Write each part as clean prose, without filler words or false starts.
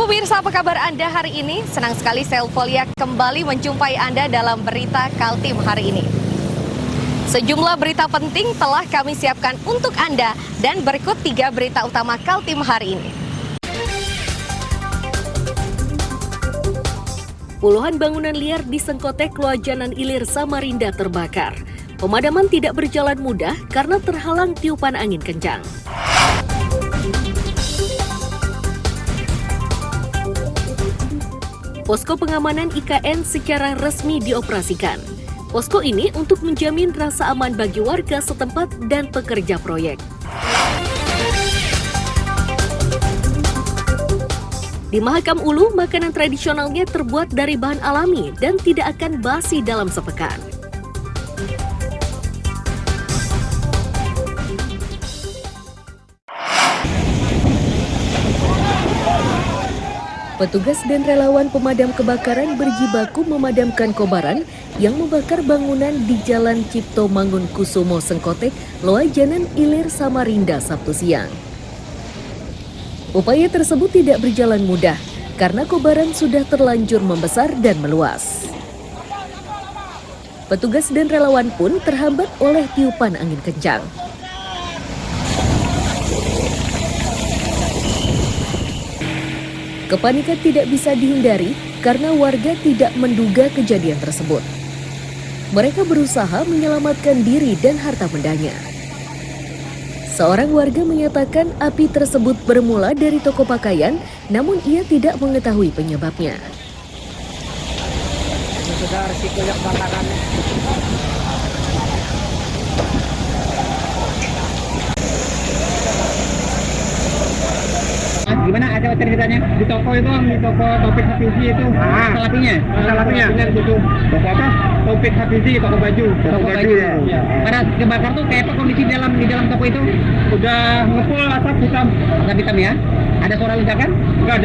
Pemirsa, apa kabar Anda hari ini? Senang sekali saya Ulfolia kembali menjumpai Anda dalam berita Kaltim hari ini. Sejumlah berita penting telah kami siapkan untuk Anda dan berikut 3 berita utama Kaltim hari ini. Puluhan bangunan liar di Sengkotek, Loajanan Ilir, Samarinda terbakar. Pemadaman tidak berjalan mudah karena terhalang tiupan angin kencang. Posko pengamanan IKN secara resmi dioperasikan. Posko ini untuk menjamin rasa aman bagi warga setempat dan pekerja proyek. Di Mahakam Ulu, makanan tradisionalnya terbuat dari bahan alami dan tidak akan basi dalam sepekan. Petugas dan relawan pemadam kebakaran berjibaku memadamkan kobaran yang membakar bangunan di Jalan Cipto Mangunkusumo, Sengkotek, Loajanan Ilir, Samarinda, Sabtu siang. Upaya tersebut tidak berjalan mudah karena kobaran sudah terlanjur membesar dan meluas. Petugas dan relawan pun terhambat oleh tiupan angin kencang. Kepanikan tidak bisa dihindari karena warga tidak menduga kejadian tersebut. Mereka berusaha menyelamatkan diri dan harta bendanya. Seorang warga menyatakan api tersebut bermula dari toko pakaian, namun ia tidak mengetahui penyebabnya. Sudah risikonya kebakaran. Gimana ada ceritanya? Di toko itu, di toko Topik Hafizi itu, salapinya di situ. Toko apa? Topik Hafizi, toko baju. Toko baju. Ya. Pada kebakar tuh kayak apa kondisi di dalam toko itu? Udah ngepul asap hitam. Asap hitam ya? Ada suara ledakan? Enggak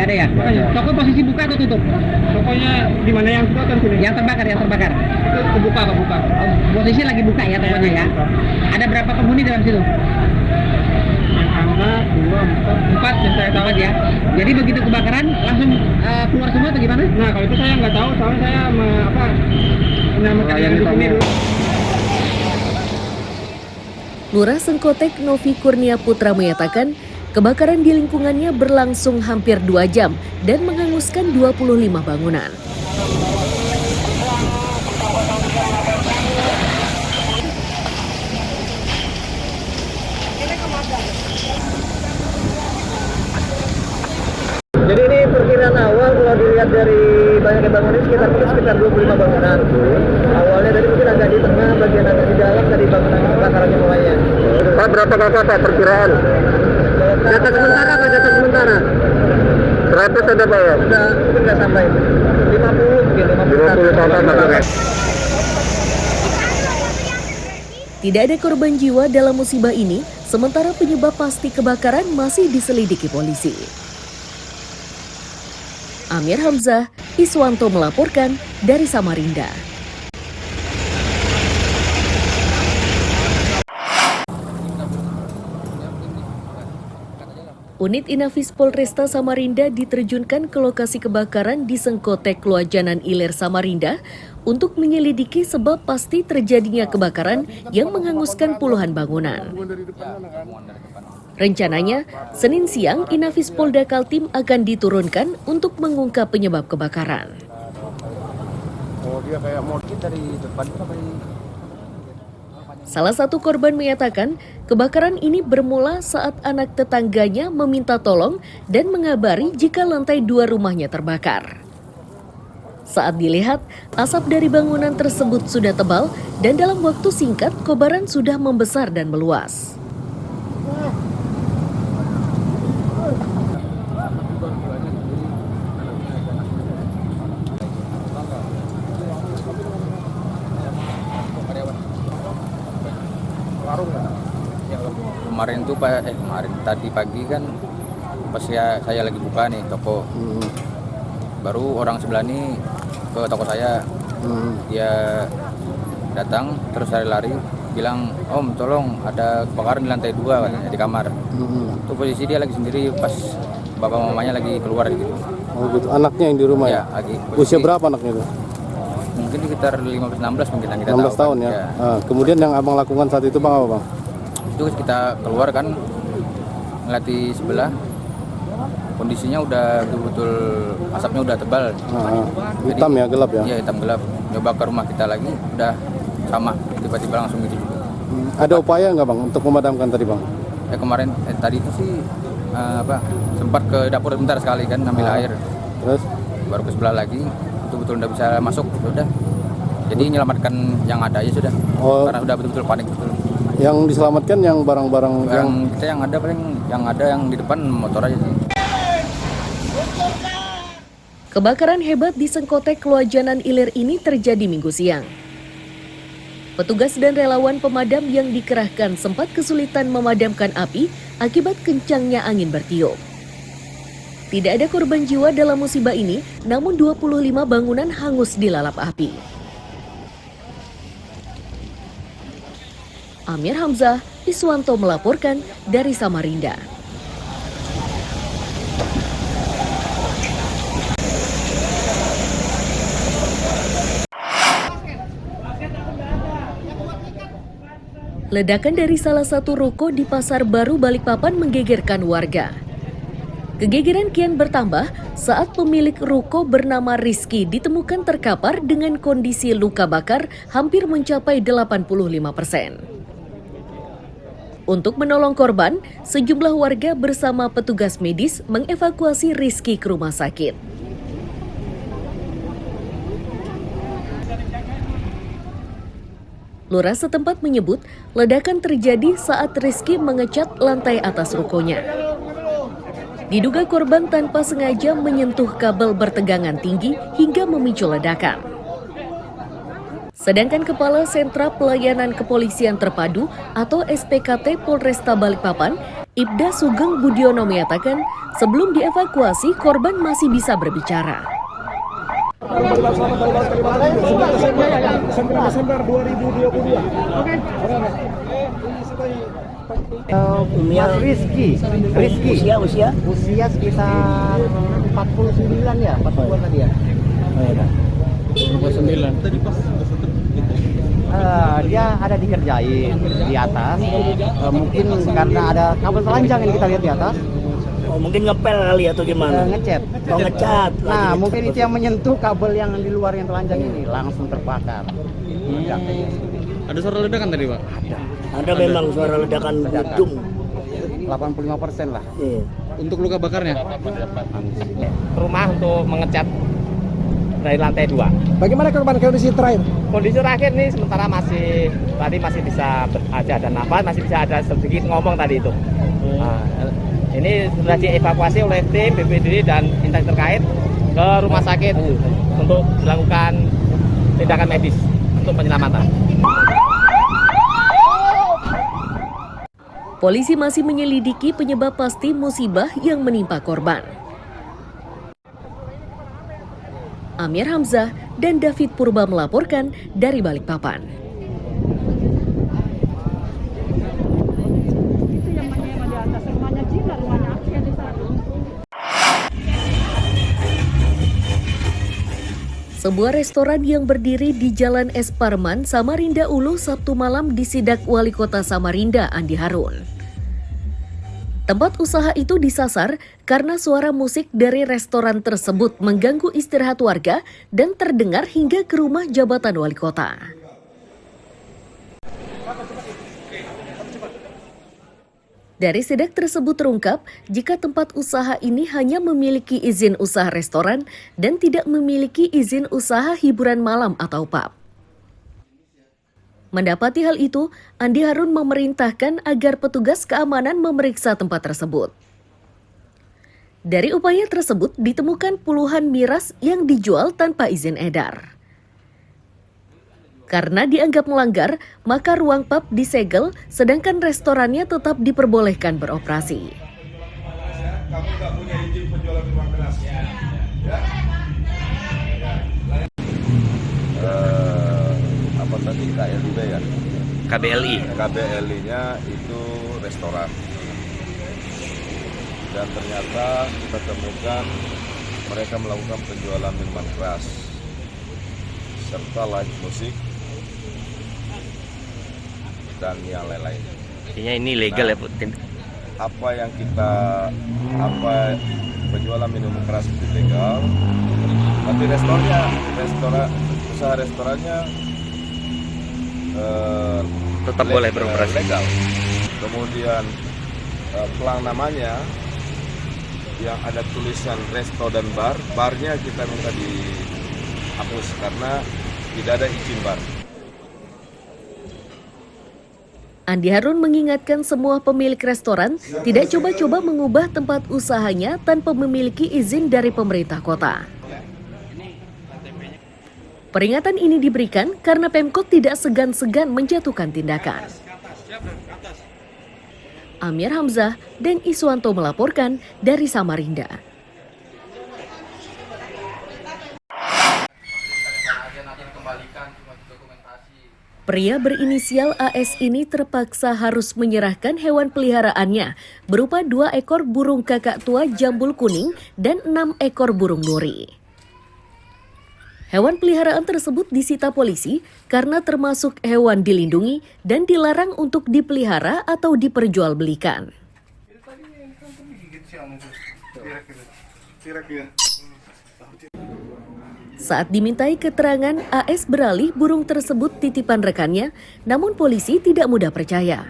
ada ya? Toko posisi buka atau tutup? Tokonya di mana yang buka kan sini? Yang terbakar. Itu buka. Oh, posisi lagi buka ya tokonya ya? Ada berapa penghuni dalam situ? Anak 2, 4 yang saya tahu ya. Jadi begitu kebakaran langsung keluar semua atau gimana? Nah kalau itu saya nggak tahu, soalnya saya yang di sini dulu. Lurah Sengkotek Novi Kurnia Putra menyatakan kebakaran di lingkungannya berlangsung hampir 2 jam dan menghanguskan 25 bangunan. Jadi ini perkiraan awal kalau dilihat dari banyaknya bangunan sekitar 25 bangunan. Awalnya dari mungkin agak di tengah, bagian agak di dalam dari bangunan kebakarannya mulainya. Pak, berapa kakak Pak perkiraan? Data sementara? 100 ada Pak ya? Udah nggak sampai 50 kakak. Tidak ada korban jiwa dalam musibah ini, sementara penyebab pasti kebakaran masih diselidiki polisi. Amir Hamzah, Iswanto melaporkan dari Samarinda. Unit Inafis Polresta Samarinda diterjunkan ke lokasi kebakaran di Sengkotek, Loajanan Ilir, Samarinda untuk menyelidiki sebab pasti terjadinya kebakaran yang menghanguskan puluhan bangunan. Rencananya, Senin siang Inafis Polda Kaltim akan diturunkan untuk mengungkap penyebab kebakaran. Salah satu korban menyatakan, kebakaran ini bermula saat anak tetangganya meminta tolong dan mengabari jika lantai 2 rumahnya terbakar. Saat dilihat, asap dari bangunan tersebut sudah tebal dan dalam waktu singkat kobaran sudah membesar dan meluas. Kemarin tuh tadi pagi kan pas saya lagi buka nih toko, baru orang sebelah ini ke toko saya, dia datang terus lari bilang, "Om tolong ada kebakaran di lantai 2 katanya di kamar." Tuh posisi dia lagi sendiri, pas bapak mamanya lagi keluar gitu. Oh gitu. Anaknya yang di rumah Ya, ya? lagi Usia berapa anaknya itu? mungkin sekitar 15-16 mungkin yang kita 16 tahu. tahun ya? Kemudian yang abang lakukan saat itu bang apa bang? Itu kita keluar kan ngeliat di sebelah kondisinya udah betul-betul asapnya udah tebal. Hitam ya, gelap ya? Iya, hitam gelap. Coba ke rumah kita lagi udah sama, tiba-tiba langsung gitu juga. Ada upaya nggak bang untuk memadamkan tadi bang? Kemarin tadi itu sih sempat ke dapur sebentar sekali kan ngambil air. Terus? Baru ke sebelah lagi betul-betul udah bisa masuk, udah. Jadi menyelamatkan yang ada aja sudah. Karena udah betul-betul panik betul. Yang diselamatkan yang barang-barang yang kita yang ada paling yang di depan motor aja sih. Kebakaran hebat di Sengkotek Luajanan Ilir ini terjadi Minggu siang. Petugas dan relawan pemadam yang dikerahkan sempat kesulitan memadamkan api akibat kencangnya angin bertiup. Tidak ada korban jiwa dalam musibah ini, namun 25 bangunan hangus dilalap api. Amir Hamzah, Iswanto melaporkan dari Samarinda. Ledakan dari salah satu ruko di Pasar Baru Balikpapan menggegerkan warga. Kegegeran kian bertambah saat pemilik ruko bernama Rizky ditemukan terkapar dengan kondisi luka bakar hampir mencapai 85%. Untuk menolong korban, sejumlah warga bersama petugas medis mengevakuasi Rizky ke rumah sakit. Lurah setempat menyebut ledakan terjadi saat Rizky mengecat lantai atas rukonya. Diduga korban tanpa sengaja menyentuh kabel bertegangan tinggi hingga memicu ledakan. Sedangkan Kepala Sentra Pelayanan Kepolisian Terpadu atau SPKT Polresta Balikpapan, Ibda Sugeng Budiono menyatakan sebelum dievakuasi korban masih bisa berbicara. Desember 2022. Oke. Mas Rizky usia sekitar 49 ya, 40 tadi ya. Oh, 49. Tadi pas dia ada dikerjain di atas, mungkin karena ada kabel telanjang yang kita lihat di atas. Oh, mungkin ngepel kali atau gimana? Ngecat. Oh, ngecat. Nah, mungkin itu yang menyentuh kabel yang di luar yang telanjang ini langsung terbakar. Ada suara ledakan tadi, Pak? Ada memang suara ledakan gedung. 85% lah. Iya. Untuk luka bakarnya? Rumah untuk mengecat dari lantai 2. Bagaimana korban kondisi terakhir? Kondisi terakhir nih sementara masih bisa ada nafas, masih bisa ada sedikit ngomong tadi itu. Nah, ini sudah dievakuasi oleh tim BPBD dan instansi terkait ke rumah sakit untuk dilakukan tindakan medis untuk penyelamatan. Polisi masih menyelidiki penyebab pasti musibah yang menimpa korban. Amir Hamzah dan David Purba melaporkan dari Balikpapan. Sebuah restoran yang berdiri di Jalan Es Parman, Samarinda Ulu, Sabtu malam disidak Wali Kota Samarinda, Andi Harun. Tempat usaha itu disasar karena suara musik dari restoran tersebut mengganggu istirahat warga dan terdengar hingga ke rumah jabatan Wali Kota. Dari sidak tersebut terungkap jika tempat usaha ini hanya memiliki izin usaha restoran dan tidak memiliki izin usaha hiburan malam atau pub. Mendapati hal itu, Andi Harun memerintahkan agar petugas keamanan memeriksa tempat tersebut. Dari upaya tersebut ditemukan puluhan miras yang dijual tanpa izin edar. Karena dianggap melanggar, maka ruang pub disegel, sedangkan restorannya tetap diperbolehkan beroperasi. Kamu nggak punya izin penjualan minuman keras. Ya. Apa tadi KLB ya? KBLI. KBLI-nya itu restoran. dan ternyata kita temukan mereka melakukan penjualan minuman keras serta live musik dan yang lain-lain. Artinya ini legal ya, Bu? Penjualan minuman keras itu legal, tapi usaha restorannya Tetap boleh beroperasi. legal. Kemudian pelang namanya yang ada tulisan resto dan bar, barnya kita minta dihapus karena tidak ada izin bar. Andi Harun mengingatkan semua pemilik restoran tidak coba-coba mengubah tempat usahanya tanpa memiliki izin dari pemerintah kota. Peringatan ini diberikan karena Pemkot tidak segan-segan menjatuhkan tindakan. Amir Hamzah dan Iswanto melaporkan dari Samarinda. Pria berinisial AS ini terpaksa harus menyerahkan hewan peliharaannya berupa 2 ekor burung kakak tua jambul kuning dan 6 ekor burung nuri. Hewan peliharaan tersebut disita polisi karena termasuk hewan dilindungi dan dilarang untuk dipelihara atau diperjualbelikan. Saat dimintai keterangan, AS beralih burung tersebut titipan rekannya, namun polisi tidak mudah percaya.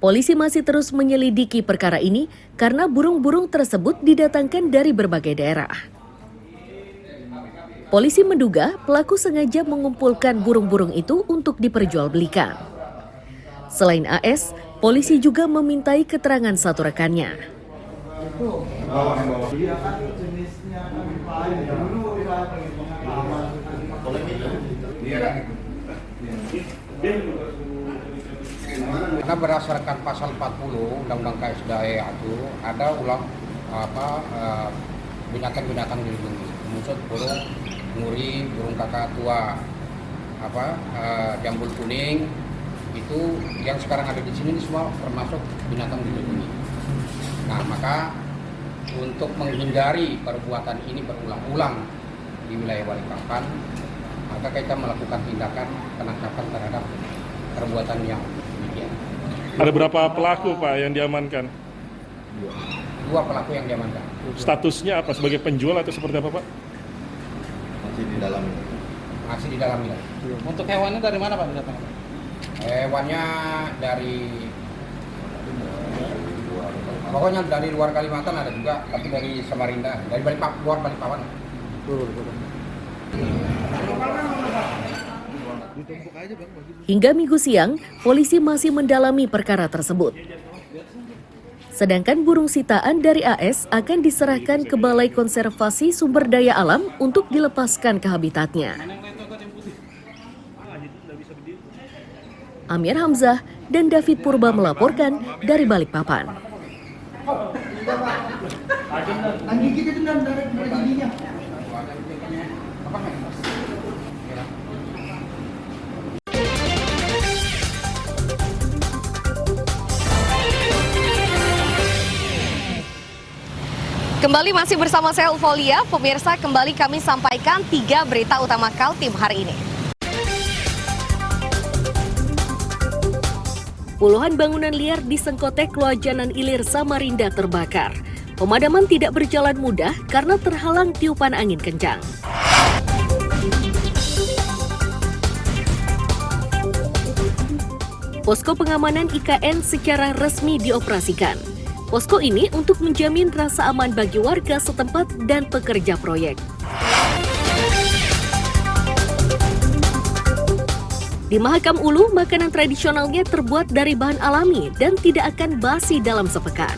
Polisi masih terus menyelidiki perkara ini karena burung-burung tersebut didatangkan dari berbagai daerah. Polisi menduga pelaku sengaja mengumpulkan burung-burung itu untuk diperjualbelikan. Selain AS, polisi juga memintai keterangan satu rekannya. Karena berdasarkan pasal 40 Undang-Undang KSDAE itu ada binatang-binatang dilindungi, termasuk burung nguri, burung kakak tua, jambul kuning, itu yang sekarang ada di sini semua termasuk binatang dilindungi. Nah, maka untuk menghindari perbuatan ini berulang-ulang di wilayah Balikpapan, maka kita melakukan tindakan penangkapan terhadap perbuatan yang demikian. Ada berapa pelaku, Pak, yang diamankan? 2 pelaku yang diamankan. Statusnya apa? Sebagai penjual atau seperti apa, Pak? Masih di dalam wilayah. Untuk hewannya dari mana, Pak? Hewannya pokoknya dari luar Kalimantan ada juga, tapi dari Samarinda, dari luar Balikpapan. Hingga Minggu siang, polisi masih mendalami perkara tersebut. Sedangkan burung sitaan dari AS akan diserahkan ke Balai Konservasi Sumber Daya Alam untuk dilepaskan ke habitatnya. Amir Hamzah dan David Purba melaporkan dari Balikpapan. Kembali masih bersama saya Ulfolia, pemirsa, kembali kami sampaikan 3 berita utama Kaltim hari ini. Puluhan bangunan liar di Sengkotek Loajanan Ilir Samarinda terbakar. Pemadaman tidak berjalan mudah karena terhalang tiupan angin kencang. Posko pengamanan IKN secara resmi dioperasikan. Posko ini untuk menjamin rasa aman bagi warga setempat dan pekerja proyek. Di Mahakam Ulu, makanan tradisionalnya terbuat dari bahan alami dan tidak akan basi dalam sepekan.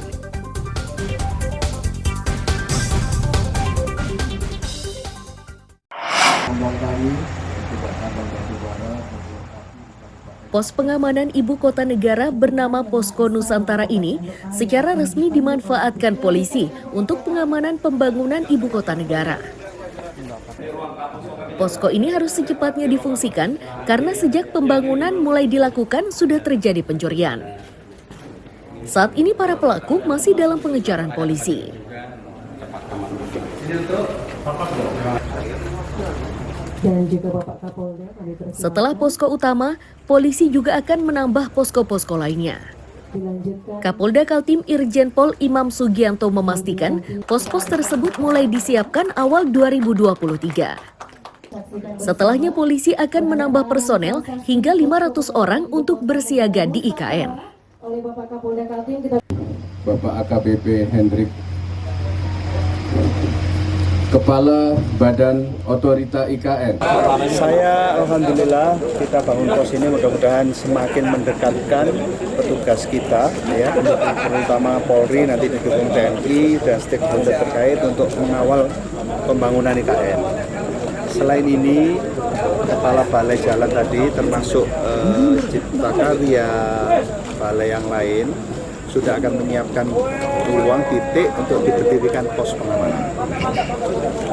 Pos pengamanan ibu kota negara bernama Posko Nusantara ini secara resmi dimanfaatkan polisi untuk pengamanan pembangunan ibu kota negara. Posko ini harus secepatnya difungsikan karena sejak pembangunan mulai dilakukan sudah terjadi pencurian. Saat ini para pelaku masih dalam pengejaran polisi. Setelah posko utama, polisi juga akan menambah posko-posko lainnya. Kapolda Kaltim Irjen Pol Imam Sugianto memastikan pos-pos tersebut mulai disiapkan awal 2023. Setelahnya polisi akan menambah personel hingga 500 orang untuk bersiaga di IKN. Bapak AKBP Hendrik, Kepala Badan Otorita IKN. Saya alhamdulillah kita bangun pos ini mudah-mudahan semakin mendekatkan petugas kita ya, terutama Polri nanti didukung TNI dan stakeholder terkait untuk mengawal pembangunan IKN. Selain ini, kepala balai jalan tadi termasuk Cipta Karya, balai yang lain sudah akan menyiapkan ruang titik untuk diberdirikan pos pengamanan.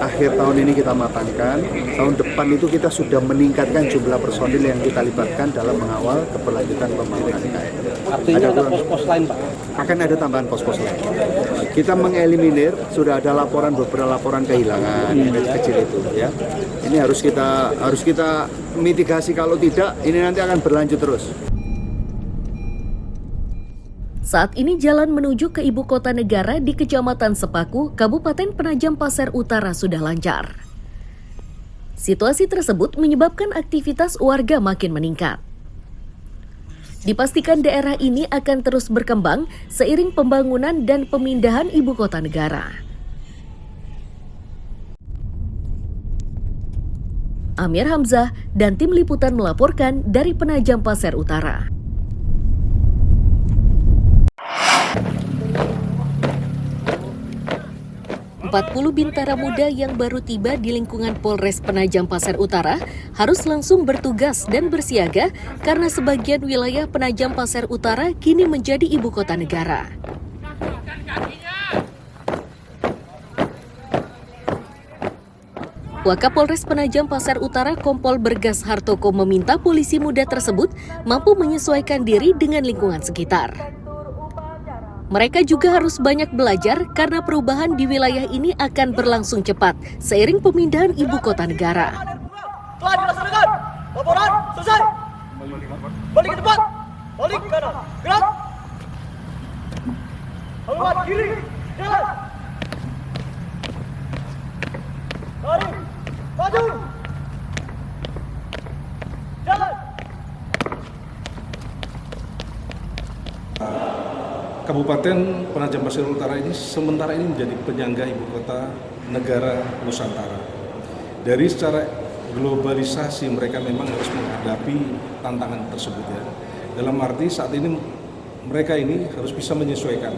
Akhir tahun ini kita matangkan, tahun depan itu kita sudah meningkatkan jumlah personil yang kita libatkan dalam mengawal keberlanjutan pembangunan IKN. Artinya ada pos-pos lain, Pak? Akan ada tambahan pos-pos lain. Kita mengeliminir, sudah ada beberapa laporan kehilangan yang kecil itu ya. Ini harus kita mitigasi, kalau tidak ini nanti akan berlanjut terus. Saat ini jalan menuju ke ibu kota negara di Kecamatan Sepaku, Kabupaten Penajam Pasir Utara sudah lancar. Situasi tersebut menyebabkan aktivitas warga makin meningkat. Dipastikan daerah ini akan terus berkembang seiring pembangunan dan pemindahan ibu kota negara. Amir Hamzah dan tim liputan melaporkan dari Penajam Pasir Utara. 40 bintara muda yang baru tiba di lingkungan Polres Penajam Pasir Utara harus langsung bertugas dan bersiaga karena sebagian wilayah Penajam Pasir Utara kini menjadi ibu kota negara. Wakapolres Penajam Pasir Utara Kompol Bergas Hartoko meminta polisi muda tersebut mampu menyesuaikan diri dengan lingkungan sekitar. Mereka juga harus banyak belajar karena perubahan di wilayah ini akan berlangsung cepat seiring pemindahan ibu kota negara. Telah dilaksanakan. Laporan selesai. Balik ke depan. Balik ke kanan. Gerak. Haluan kiri. Jalan. Lari. Maju. Jalan. Kabupaten Penajam Pasir Utara ini sementara ini menjadi penyangga ibu kota negara Nusantara. Dari secara globalisasi mereka memang harus menghadapi tantangan tersebut ya. Dalam arti saat ini mereka ini harus bisa menyesuaikan.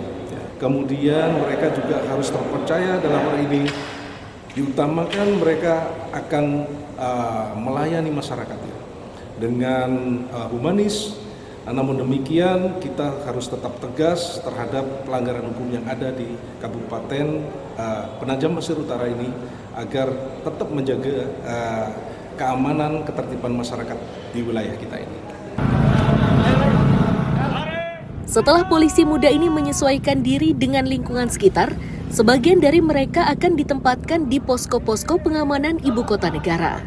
Kemudian mereka juga harus terpercaya dalam hal ini. Diutamakan mereka akan melayani masyarakat ya, dengan humanis. Namun demikian kita harus tetap tegas terhadap pelanggaran hukum yang ada di Kabupaten Penajam Pasir Utara ini agar tetap menjaga keamanan ketertiban masyarakat di wilayah kita ini. Setelah polisi muda ini menyesuaikan diri dengan lingkungan sekitar, sebagian dari mereka akan ditempatkan di posko-posko pengamanan ibu kota negara.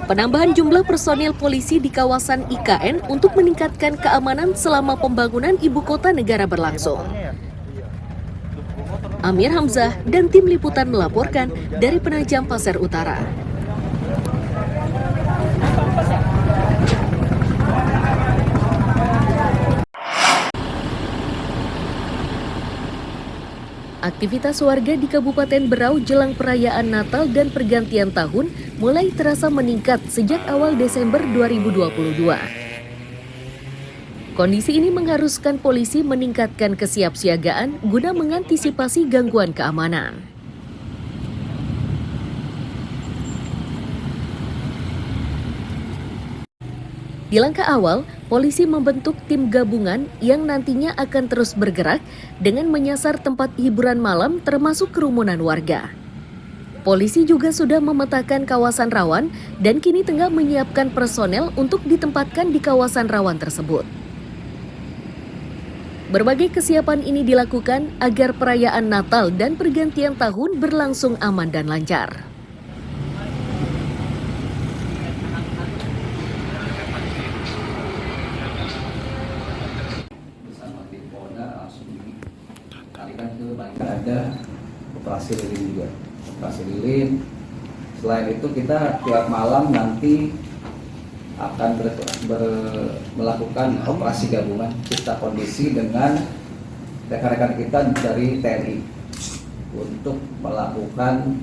Penambahan jumlah personil polisi di kawasan IKN untuk meningkatkan keamanan selama pembangunan ibu kota negara berlangsung. Amir Hamzah dan tim liputan melaporkan dari Penajam Pasir Utara. Aktivitas warga di Kabupaten Berau jelang perayaan Natal dan pergantian tahun mulai terasa meningkat sejak awal Desember 2022. Kondisi ini mengharuskan polisi meningkatkan kesiapsiagaan guna mengantisipasi gangguan keamanan. Di langkah awal, polisi membentuk tim gabungan yang nantinya akan terus bergerak dengan menyasar tempat hiburan malam termasuk kerumunan warga. Polisi juga sudah memetakan kawasan rawan dan kini tengah menyiapkan personel untuk ditempatkan di kawasan rawan tersebut. Berbagai kesiapan ini dilakukan agar perayaan Natal dan pergantian tahun berlangsung aman dan lancar. Ada operasi lilin juga, operasi lilin. Selain itu kita tiap malam nanti akan melakukan operasi gabungan cipta kondisi dengan rekan-rekan kita dari TNI untuk melakukan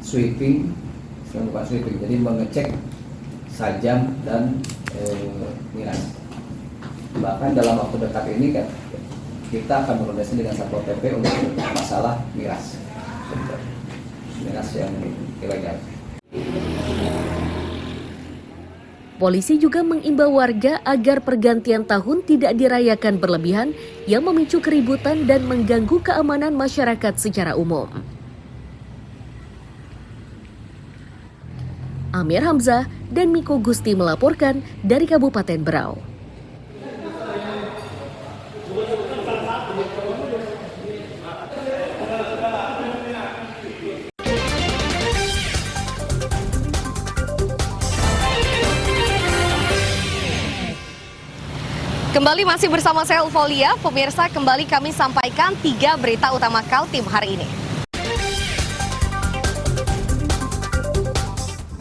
sweeping, jadi mengecek sajam dan miras. Bahkan dalam waktu dekat ini kita akan berkoordinasi dengan Satpol PP untuk masalah miras yang ilegal. Polisi juga mengimbau warga agar pergantian tahun tidak dirayakan berlebihan yang memicu keributan dan mengganggu keamanan masyarakat secara umum. Amir Hamzah dan Miko Gusti melaporkan dari Kabupaten Berau. Kembali masih bersama saya Ulfolia, pemirsa kembali kami sampaikan 3 berita utama Kaltim hari ini.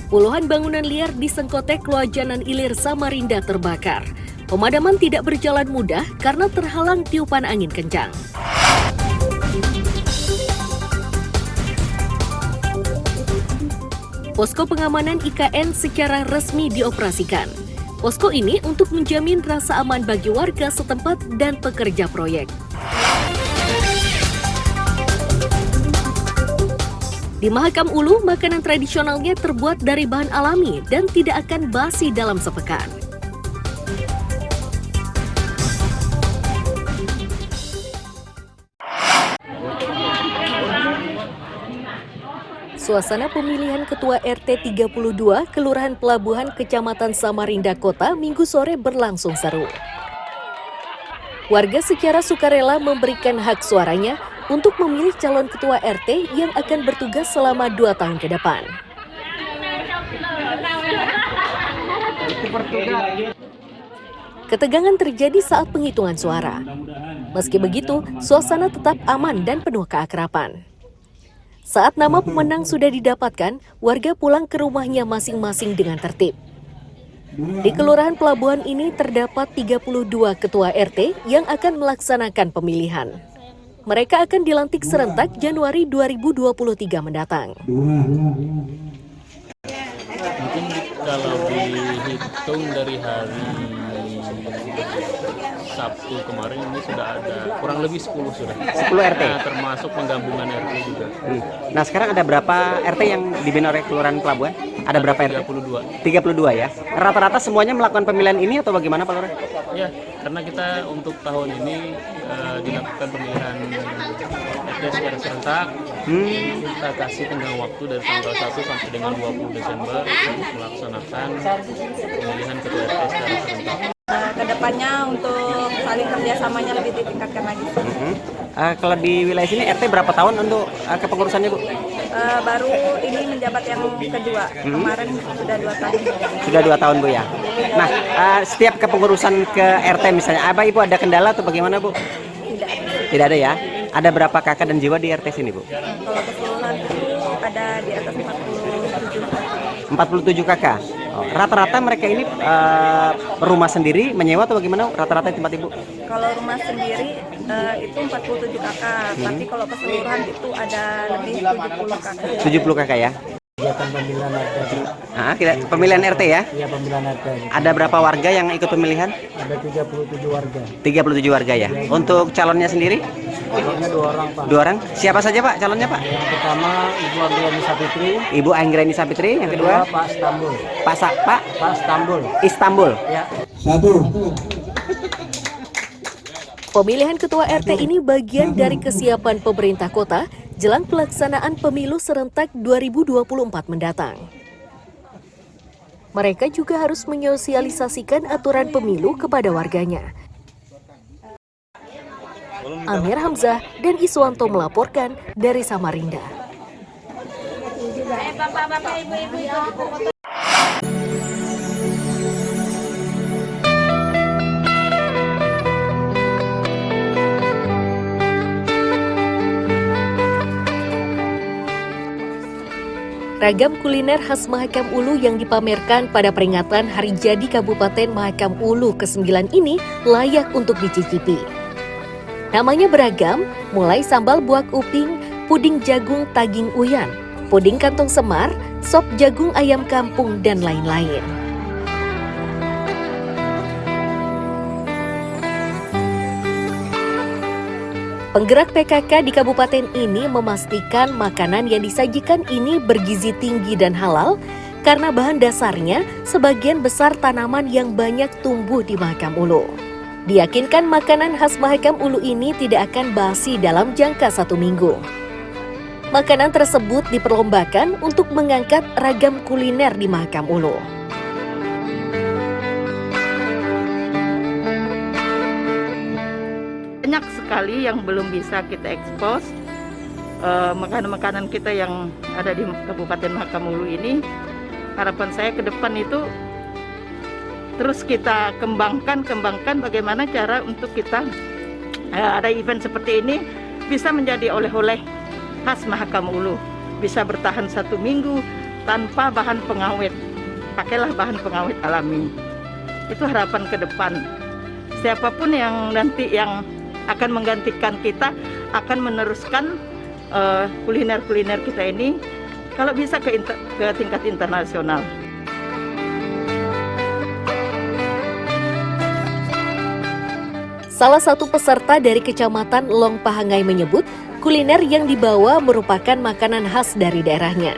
Puluhan bangunan liar di Sengkotek Loajanan Ilir Samarinda terbakar. Pemadaman tidak berjalan mudah karena terhalang tiupan angin kencang. Posko pengamanan IKN secara resmi dioperasikan. Posko ini untuk menjamin rasa aman bagi warga setempat dan pekerja proyek. Di Mahakam Ulu, makanan tradisionalnya terbuat dari bahan alami dan tidak akan basi dalam sepekan. Suasana pemilihan Ketua RT 32 Kelurahan Pelabuhan Kecamatan Samarinda Kota Minggu sore berlangsung seru. Warga secara sukarela memberikan hak suaranya untuk memilih calon Ketua RT yang akan bertugas selama 2 tahun ke depan. Ketegangan terjadi saat penghitungan suara. Meski begitu, suasana tetap aman dan penuh keakraban. Saat nama pemenang sudah didapatkan, warga pulang ke rumahnya masing-masing dengan tertib. Di Kelurahan Pelabuhan ini terdapat 32 ketua RT yang akan melaksanakan pemilihan. Mereka akan dilantik serentak Januari 2023 mendatang. Mungkin kalau dihitung dari hari Sabtu kemarin ini sudah ada kurang lebih 10 sudah. 10 RT? Nah, termasuk penggabungan RT juga. Nah sekarang ada berapa RT yang dibina oleh Kelurahan Pelabuhan? Ada berapa RT? 32. 32 ya? Rata-rata semuanya melakukan pemilihan ini atau bagaimana Pak Lurah? Ya, karena kita untuk tahun ini dilakukan pemilihan RT secara serentak. Kita kasih tenggang waktu dari tanggal 1 sampai dengan 20 Desember untuk melaksanakan pemilihan ketua RT secara serentak. Kedepannya untuk saling kerjasamanya lebih ditingkatkan lagi. Kalau di wilayah sini RT berapa tahun untuk kepengurusannya Bu? Baru ini menjabat yang kedua, kemarin sudah 2 tahun. Sudah 2 tahun Bu ya. Nah setiap kepengurusan ke RT misalnya, apa Ibu ada kendala atau bagaimana Bu? Tidak. Tidak ada ya? Ada berapa kakak dan jiwa di RT sini Bu? Kalau keseluruhan itu ada di atas 47. 47 kakak. Rata-rata mereka ini rumah sendiri menyewa atau bagaimana rata-rata tempat Ibu? Kalau rumah sendiri itu 47 kakak, tapi kalau keseluruhan itu ada lebih 70 kakak. 70 kakak ya? Kegiatan pemilihan RT. Pemilihan RT ya? Iya, pemilihan RT. Ada berapa warga yang ikut pemilihan? Ada 37 warga. 37 warga ya? Untuk calonnya sendiri? Calonnya 2 orang Pak. 2 orang? Siapa saja Pak calonnya Pak? Yang pertama Ibu Anggraini Sapitri. Ibu Anggraini Sapitri. Yang kedua? Pak Istanbul. Pak Istanbul. Istanbul. Ya. 1. Pemilihan ketua RT ini bagian dari kesiapan pemerintah kota jelang pelaksanaan pemilu serentak 2024 mendatang. Mereka juga harus menyosialisasikan aturan pemilu kepada warganya. Amir Hamzah dan Iswanto melaporkan dari Samarinda. Bapak-bapak, ibu-ibu. Ragam kuliner khas Mahakam Ulu yang dipamerkan pada peringatan Hari Jadi Kabupaten Mahakam Ulu ke-9 ini layak untuk dicicipi. Namanya beragam, mulai sambal buak uping, puding jagung taging uyan, puding kantong semar, sop jagung ayam kampung, dan lain-lain. Penggerak PKK di kabupaten ini memastikan makanan yang disajikan ini bergizi tinggi dan halal karena bahan dasarnya sebagian besar tanaman yang banyak tumbuh di Mahakam Ulu. Diyakinkan makanan khas Mahakam Ulu ini tidak akan basi dalam jangka 1 minggu. Makanan tersebut diperlombakan untuk mengangkat ragam kuliner di Mahakam Ulu. Banyak sekali yang belum bisa kita ekspos, makanan-makanan kita yang ada di Kabupaten Mahakam Ulu ini. Harapan saya ke depan itu terus kita kembangkan bagaimana cara untuk kita ada event seperti ini bisa menjadi oleh-oleh khas Mahakam Ulu, bisa bertahan 1 minggu tanpa bahan pengawet. Pakailah bahan pengawet alami. Itu harapan ke depan. Siapapun yang nanti yang akan menggantikan kita, akan meneruskan kuliner-kuliner kita ini kalau bisa ke tingkat internasional. Salah satu peserta dari Kecamatan Long Pahangai menyebut kuliner yang dibawa merupakan makanan khas dari daerahnya.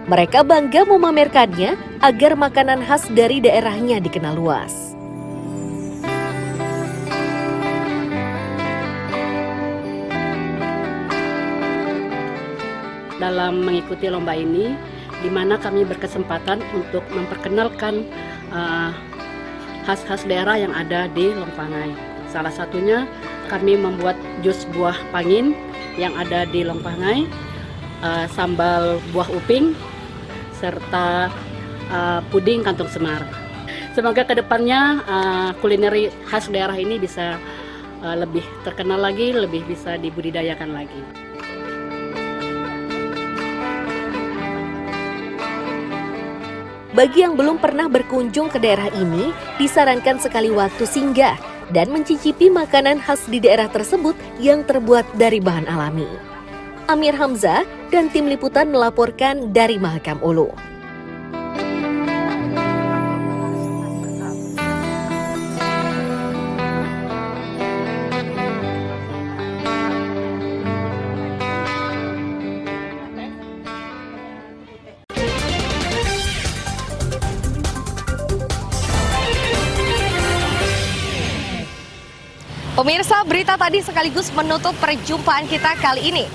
Mereka bangga memamerkannya agar makanan khas dari daerahnya dikenal luas. Dalam mengikuti lomba ini, di mana kami berkesempatan untuk memperkenalkan khas-khas daerah yang ada di Longpangai. Salah satunya kami membuat jus buah pangin yang ada di Longpangai, sambal buah uping, serta puding kantong semar. Semoga kedepannya kuliner khas daerah ini bisa lebih terkenal lagi, lebih bisa dibudidayakan lagi. Bagi yang belum pernah berkunjung ke daerah ini, disarankan sekali waktu singgah dan mencicipi makanan khas di daerah tersebut yang terbuat dari bahan alami. Amir Hamzah dan tim liputan melaporkan dari Mahakam Ulu. Pemirsa, berita tadi sekaligus menutup perjumpaan kita kali ini.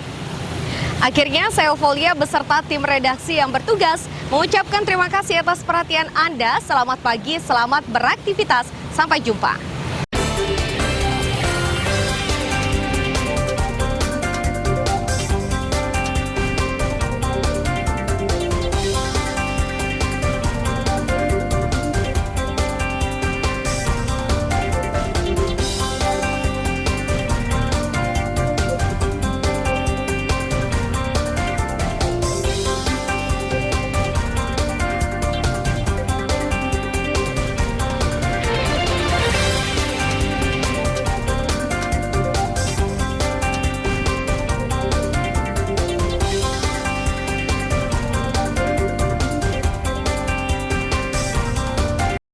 Akhirnya, saya Eufolia beserta tim redaksi yang bertugas mengucapkan terima kasih atas perhatian Anda. Selamat pagi, selamat beraktivitas. Sampai jumpa.